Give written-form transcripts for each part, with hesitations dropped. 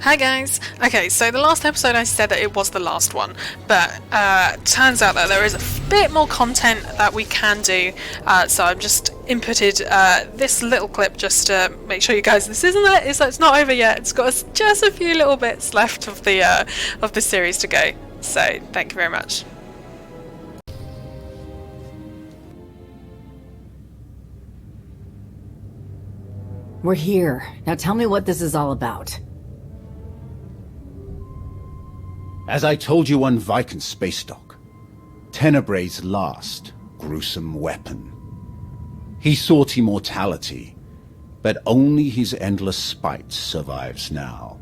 Hi guys! Okay, so the last episode I said that it was the last one, but turns out that there is a bit more content that we can do, so I've just inputted this little clip just to make sure you guys, this isn't it, it's not over yet, it's got just a few little bits left of the series to go, so thank you very much. We're here. Now tell me what this is all about. As I told you on Viking's space dock, Tenebrae's last gruesome weapon. He sought immortality, but only his endless spite survives now.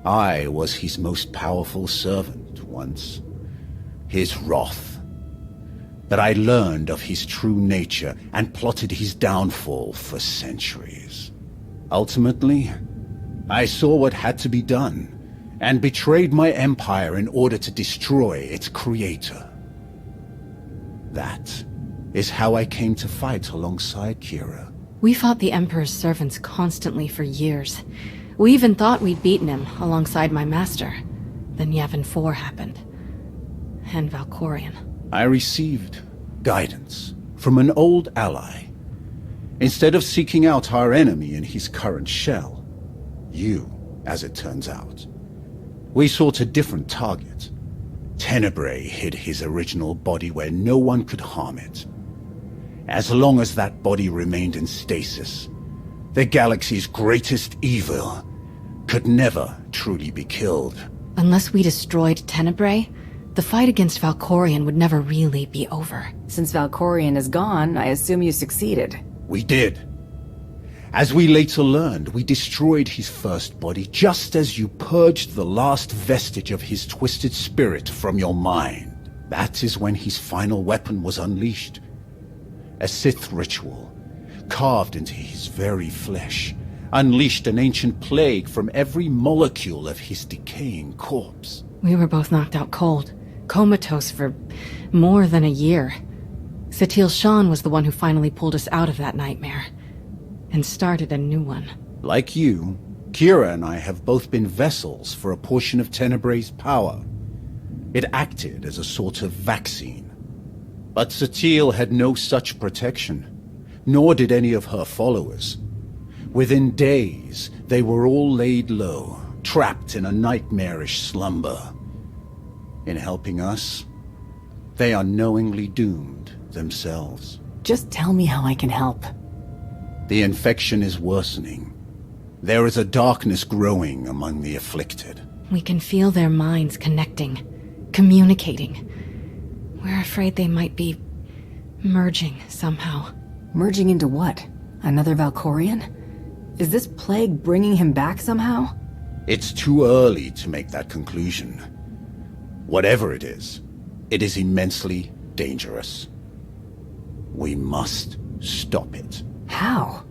I was his most powerful servant once, his wrath. But I learned of his true nature and plotted his downfall for centuries. Ultimately, I saw what had to be done, and betrayed my empire in order to destroy its creator. That is how I came to fight alongside Kira. We fought the Emperor's servants constantly for years. We even thought we'd beaten him alongside my master. Then Yavin 4 happened. And Valkorion. I received guidance from an old ally. Instead of seeking out our enemy in his current shell, you, as it turns out, we sought a different target. Tenebrae hid his original body where no one could harm it. As long as that body remained in stasis, the galaxy's greatest evil could never truly be killed. Unless we destroyed Tenebrae, the fight against Valkorion would never really be over. Since Valkorion is gone, I assume you succeeded. We did. As we later learned, we destroyed his first body just as you purged the last vestige of his twisted spirit from your mind. That is when his final weapon was unleashed. A Sith ritual, carved into his very flesh, unleashed an ancient plague from every molecule of his decaying corpse. We were both knocked out cold, comatose for more than a year. Satil Shan was the one who finally pulled us out of that nightmare, and started a new one. Like you, Kira and I have both been vessels for a portion of Tenebrae's power. It acted as a sort of vaccine. But Satil had no such protection, nor did any of her followers. Within days, they were all laid low, trapped in a nightmarish slumber. In helping us, they are knowingly doomed themselves. Just tell me how I can help. The infection is worsening. There is a darkness growing among the afflicted. We can feel their minds connecting, communicating. We're afraid they might be merging somehow. Merging into what? Another Valkorion? Is this plague bringing him back somehow? It's too early to make that conclusion. Whatever it is immensely dangerous. We must stop it. How?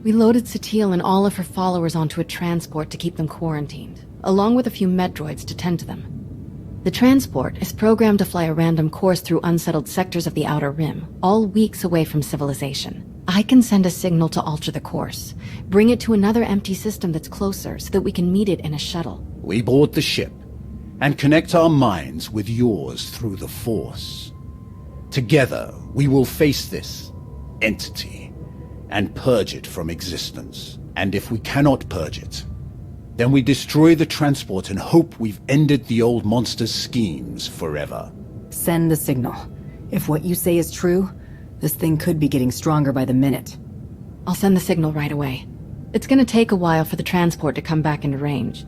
We loaded Satil and all of her followers onto a transport to keep them quarantined, along with a few medroids to tend to them. The transport is programmed to fly a random course through unsettled sectors of the Outer Rim, all weeks away from civilization. I can send a signal to alter the course, bring it to another empty system that's closer so that we can meet it in a shuttle. We board the ship and connect our minds with yours through the Force. Together, we will face this entity and purge it from existence. And if we cannot purge it, then we destroy the transport and hope we've ended the old monster's schemes forever. Send the signal. If what you say is true, this thing could be getting stronger by the minute. I'll send the signal right away. It's gonna take a while for the transport to come back into range.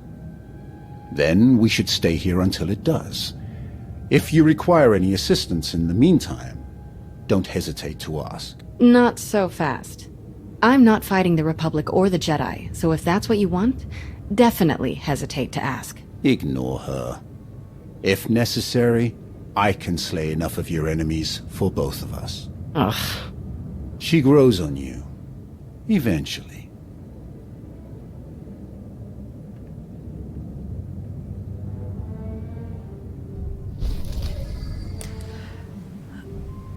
Then we should stay here until it does. If you require any assistance in the meantime, don't hesitate to ask. Not so fast. I'm not fighting the Republic or the Jedi, so if that's what you want, definitely hesitate to ask. Ignore her. If necessary, I can slay enough of your enemies for both of us. Ugh. She grows on you. Eventually.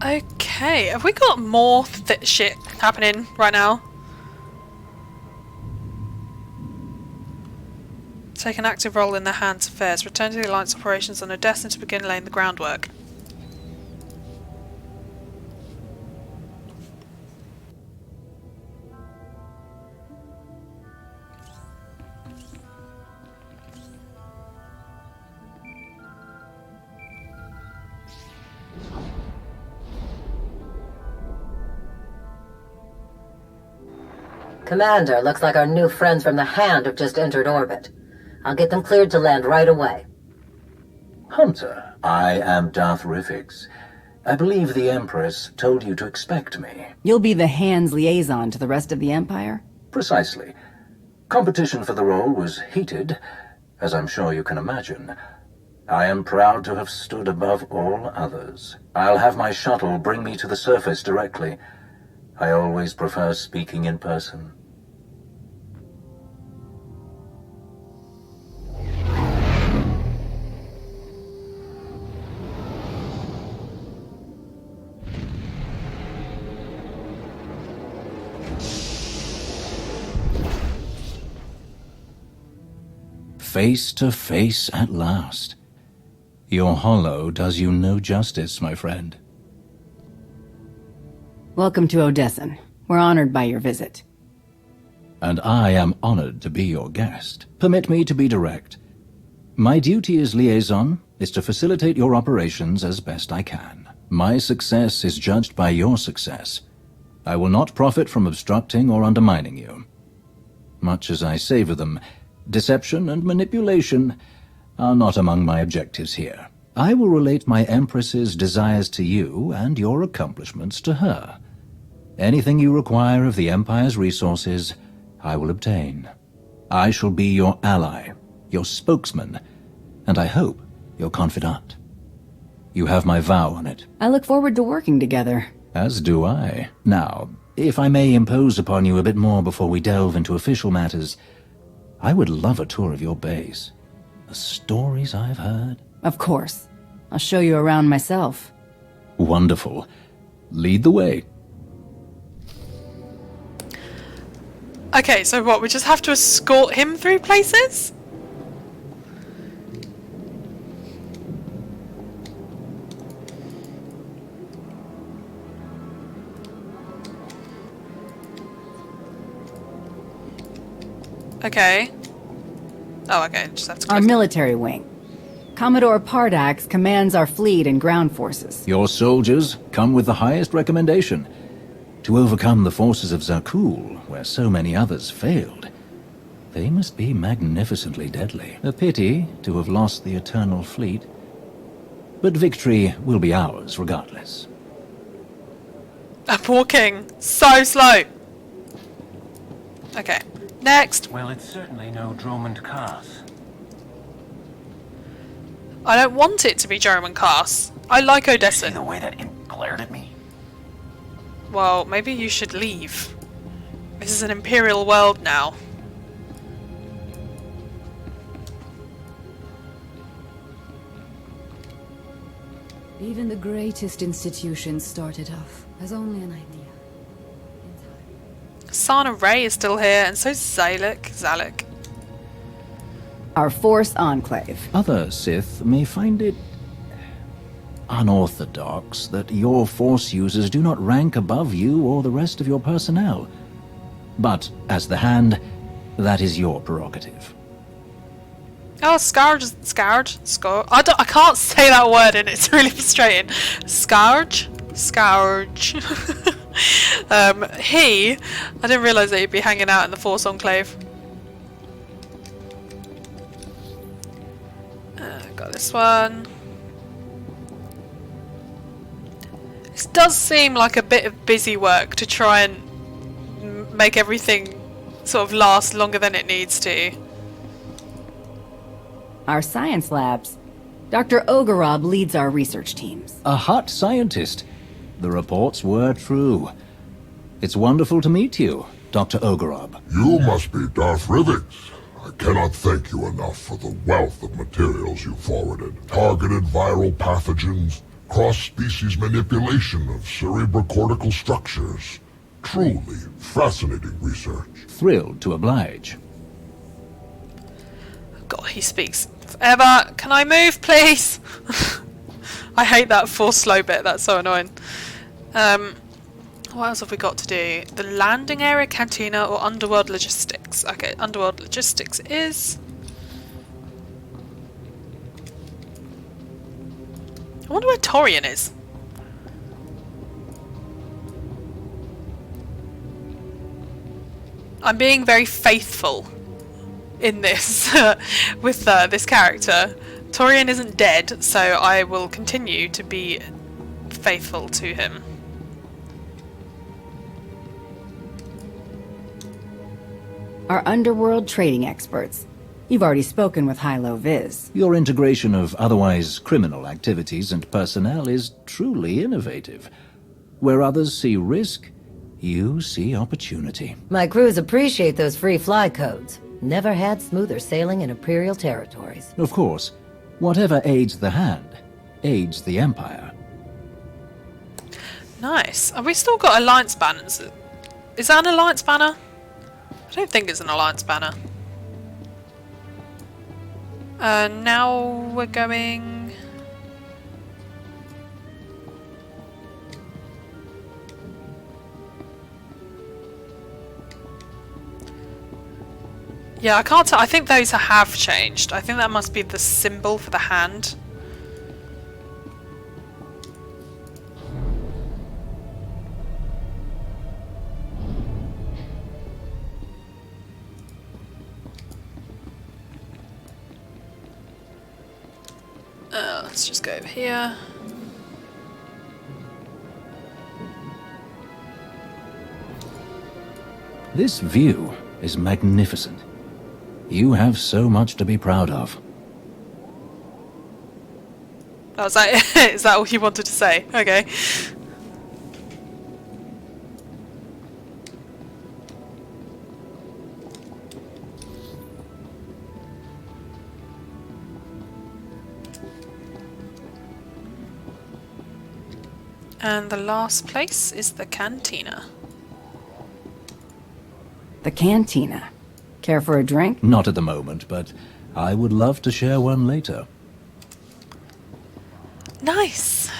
Okay, have we got more shit happening right now? Take an active role in the Hand's affairs. Return to the Alliance operations on Odessa to begin laying the groundwork. Commander, looks like our new friends from the Hand have just entered orbit. I'll get them cleared to land right away. Hunter, I am Darth Rivix. I believe the Empress told you to expect me. You'll be the Hand's liaison to the rest of the Empire? Precisely. Competition for the role was heated, as I'm sure you can imagine. I am proud to have stood above all others. I'll have my shuttle bring me to the surface directly. I always prefer speaking in person. Face to face at last. Your holo does you no justice, my friend. Welcome to Odessan. We're honored by your visit. And I am honored to be your guest. Permit me to be direct. My duty as liaison is to facilitate your operations as best I can. My success is judged by your success. I will not profit from obstructing or undermining you. Much as I savor them, deception and manipulation are not among my objectives here. I will relate my Empress's desires to you and your accomplishments to her. Anything you require of the Empire's resources, I will obtain. I shall be your ally, your spokesman, and I hope your confidant. You have my vow on it. I look forward to working together. As do I. Now, if I may impose upon you a bit more before we delve into official matters, I would love a tour of your base. The stories I've heard. Of course. I'll show you around myself. Wonderful. Lead the way. Okay, so what? We just have to escort him through places? Okay. Oh, okay. Just have to Our click. military wing. Commodore Pardax commands our fleet and ground forces. Your soldiers come with the highest recommendation. To overcome the forces of Zakul, where so many others failed, they must be magnificently deadly. A pity to have lost the Eternal Fleet. But victory will be ours regardless. I'm walking so slow. Okay. Next. Well, it's certainly no Dromund Kaas. I don't want it to be German Kaas. I like See Odessa. the way that imp glared at me? Well, maybe you should leave. This is an Imperial world now. Even the greatest institutions started off as only an idea. Sana Ray is still here, and so is Zalek. Our Force Enclave. Other Sith may find it unorthodox that your Force users do not rank above you or the rest of your personnel. But, as the Hand, that is your prerogative. Oh, Scourge. I can't say that word, and it's really frustrating. Scourge. I didn't realise that he'd be hanging out in the Force Enclave. Got this one. This does seem like a bit of busy work to try and make everything sort of last longer than it needs to. Our science labs. Dr. Ogorob leads our research teams. A hot scientist. The reports were true. It's wonderful to meet you, Dr. Ogorob. You must be Darth Rivix. I cannot thank you enough for the wealth of materials you forwarded. Targeted viral pathogens, cross-species manipulation of cerebrocortical structures. Truly fascinating research. Thrilled to oblige. he speaks forever. Can I move, please? I hate that forced slow bit. That's so annoying. What else have we got to do? The landing area, cantina, or underworld logistics? Okay, underworld logistics is... I wonder where Torian is. I'm being very faithful in this with this character. Torian isn't dead, so I will continue to be faithful to him. Our underworld trading experts. You've already spoken with Hilo Viz. Your integration of otherwise criminal activities and personnel is truly innovative. Where others see risk, you see opportunity. My crews appreciate those free fly codes. Never had smoother sailing in Imperial territories. Of course, whatever aids the hand, aids the Empire. Nice. Have we still got alliance banners? Is that an alliance banner? I don't think it's an alliance banner. Now we're going... Yeah, I can't tell. I think those have changed. I think that must be the symbol for the hand. Let's just go over here. This view is magnificent. You have so much to be proud of. Oh, is that is that all you wanted to say? Okay. And the last place is the cantina. The cantina. Care for a drink? Not at the moment, but I would love to share one later. Nice!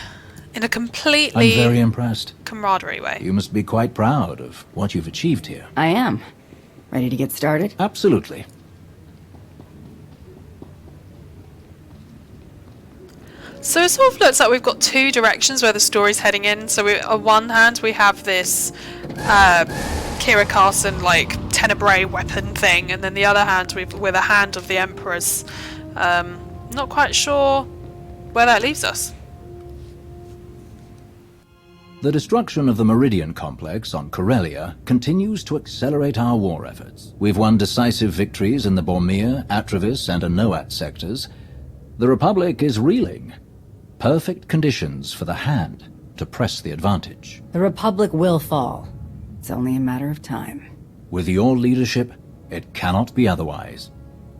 In a completely... I'm very impressed. ...camaraderie way. You must be quite proud of what you've achieved here. I am. Ready to get started? Absolutely. So it sort of looks like we've got two directions where the story's heading in. So on one hand we have this Kira Carson like Tenebrae weapon thing, and then the other hand we're the hand of the Emperors. Not quite sure where that leaves us. The destruction of the Meridian Complex on Corellia continues to accelerate our war efforts. We've won decisive victories in the Bormir, Atravis, and Anoat sectors. The Republic is reeling. Perfect conditions for the Hand to press the advantage. The Republic will fall. It's only a matter of time. With your leadership, it cannot be otherwise.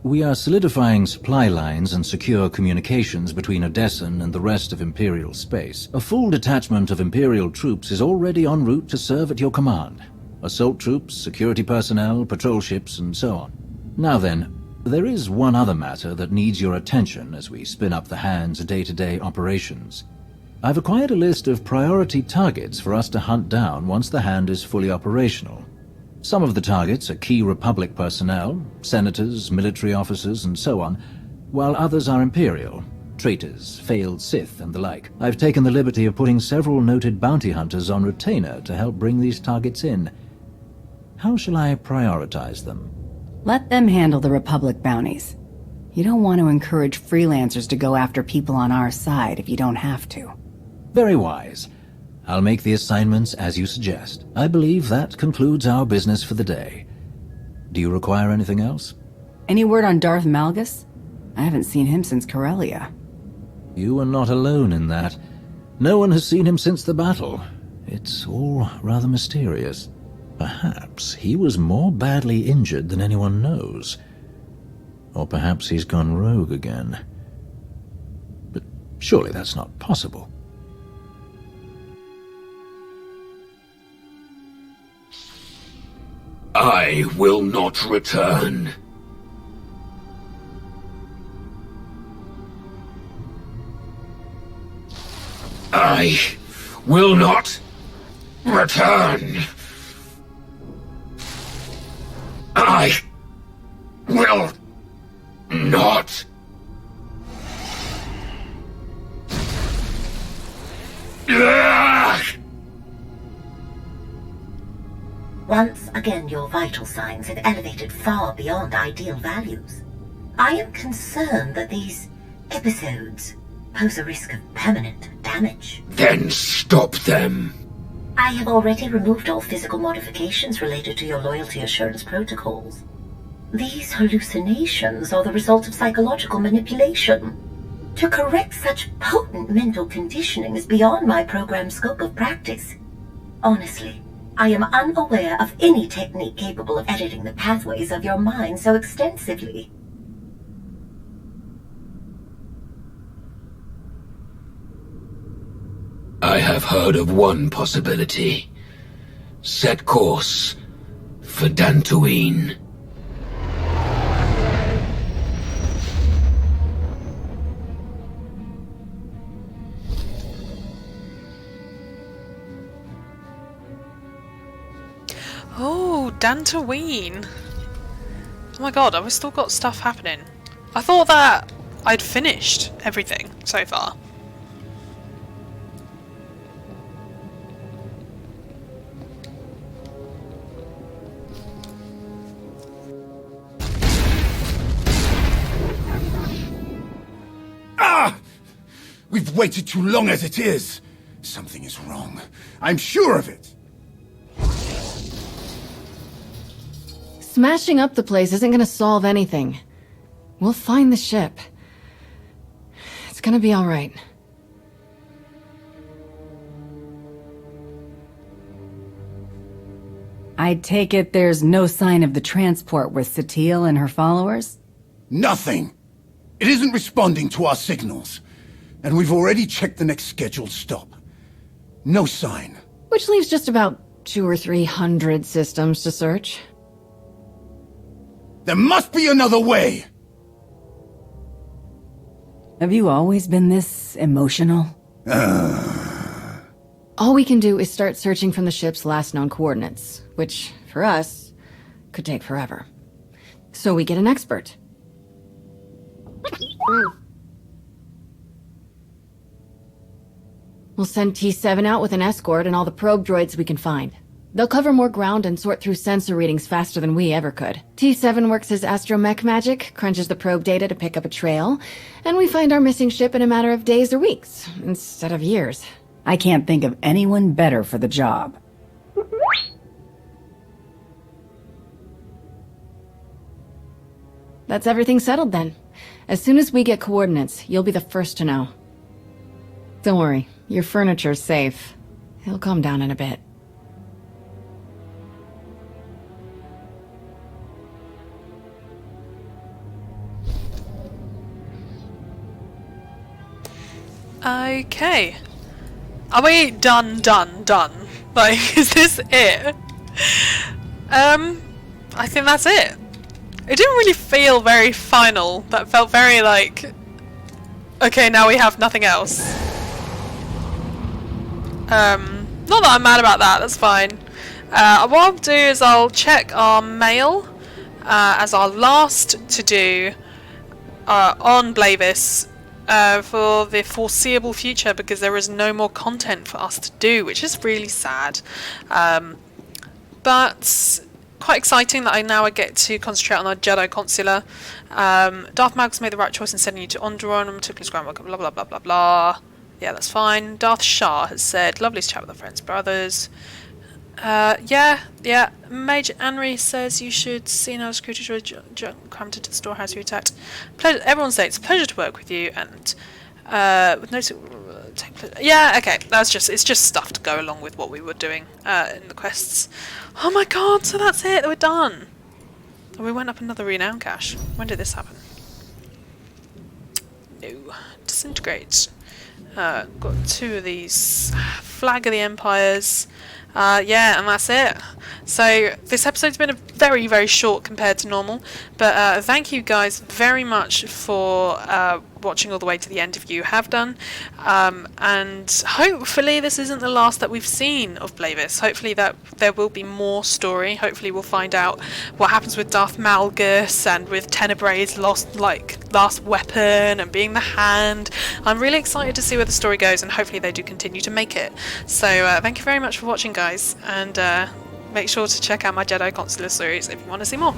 We are solidifying supply lines and secure communications between Odessen and the rest of Imperial space. A full detachment of Imperial troops is already en route to serve at your command. Assault troops, security personnel, patrol ships, and so on. Now then, there is one other matter that needs your attention as we spin up the Hand's day-to-day operations. I've acquired a list of priority targets for us to hunt down once the Hand is fully operational. Some of the targets are key Republic personnel, senators, military officers, and so on, while others are Imperial, traitors, failed Sith, and the like. I've taken the liberty of putting several noted bounty hunters on retainer to help bring these targets in. How shall I prioritize them? Let them handle the Republic bounties. You don't want to encourage freelancers to go after people on our side if you don't have to. Very wise. I'll make the assignments as you suggest. I believe that concludes our business for the day. Do you require anything else? Any word on Darth Malgus? I haven't seen him since Corellia. You are not alone in that. No one has seen him since the battle. It's all rather mysterious. Perhaps he was more badly injured than anyone knows. Or perhaps he's gone rogue again. But surely that's not possible. I will not return. I will not return. I will not. Once again, your vital signs have elevated far beyond ideal values. I am concerned that these episodes pose a risk of permanent damage. Then stop them. I have already removed all physical modifications related to your loyalty assurance protocols. These hallucinations are the result of psychological manipulation. To correct such potent mental conditioning is beyond my program's scope of practice. Honestly, I am unaware of any technique capable of editing the pathways of your mind so extensively. I have heard of one possibility. Set course for Dantooine. Oh, Dantooine. Oh my god, have we still got stuff happening? I thought that I'd finished everything so far. Ah! We've waited too long as it is. Something is wrong. I'm sure of it. Smashing up the place isn't gonna solve anything. We'll find the ship. It's gonna be alright. I take it there's no sign of the transport with Satele and her followers? Nothing. It isn't responding to our signals. And we've already checked the next scheduled stop. No sign. Which leaves just about 200 or 300 systems to search. There must be another way! Have you always been this emotional? All we can do is start searching from the ship's last known coordinates, which, for us, could take forever. So we get an expert. We'll send T7 out with an escort and all the probe droids we can find. They'll cover more ground and sort through sensor readings faster than we ever could. T7 works his astromech magic, crunches the probe data to pick up a trail, and we find our missing ship in a matter of days or weeks, instead of years. I can't think of anyone better for the job. That's everything settled then. As soon as we get coordinates, you'll be the first to know. Don't worry, your furniture's safe. It'll calm down in a bit. Okay. Are we done? Like, is this it? I think that's it. It didn't really feel very final. That felt very like, okay, now we have nothing else. Not that I'm mad about that, that's fine. What I'll do is I'll check our mail as our last to do on Blavis for the foreseeable future, because there is no more content for us to do, which is really sad. But quite exciting that I get to concentrate on our Jedi Consular. Darth Malgus made the right choice in sending you to Onderon, took his groundwork, blah blah blah blah blah. Yeah, that's fine. Darth Shah has said, lovely to chat with our friends, brothers. Yeah. Major Anri says you should see now security crammed into the storehouse you attacked. Everyone says it's a pleasure to work with you, and with no yeah, okay. It's just stuff to go along with what we were doing in the quests. Oh my god, so that's it, we're done. Oh, we went up another renown cache. When did this happen? No. Disintegrate. Got 2 of these. Flag of the Empires. Yeah, and that's it. So this episode's been a very, very short compared to normal, but thank you guys very much for watching all the way to the end if you have done, and hopefully this isn't the last that we've seen of Blavis. Hopefully that there will be more story. Hopefully we'll find out what happens with Darth Malgus and with Tenebrai's last weapon and being the Hand. I'm really excited to see where the story goes, and hopefully they do continue to make it. So thank you very much for watching, guys, and make sure to check out my Jedi Consular series if you want to see more.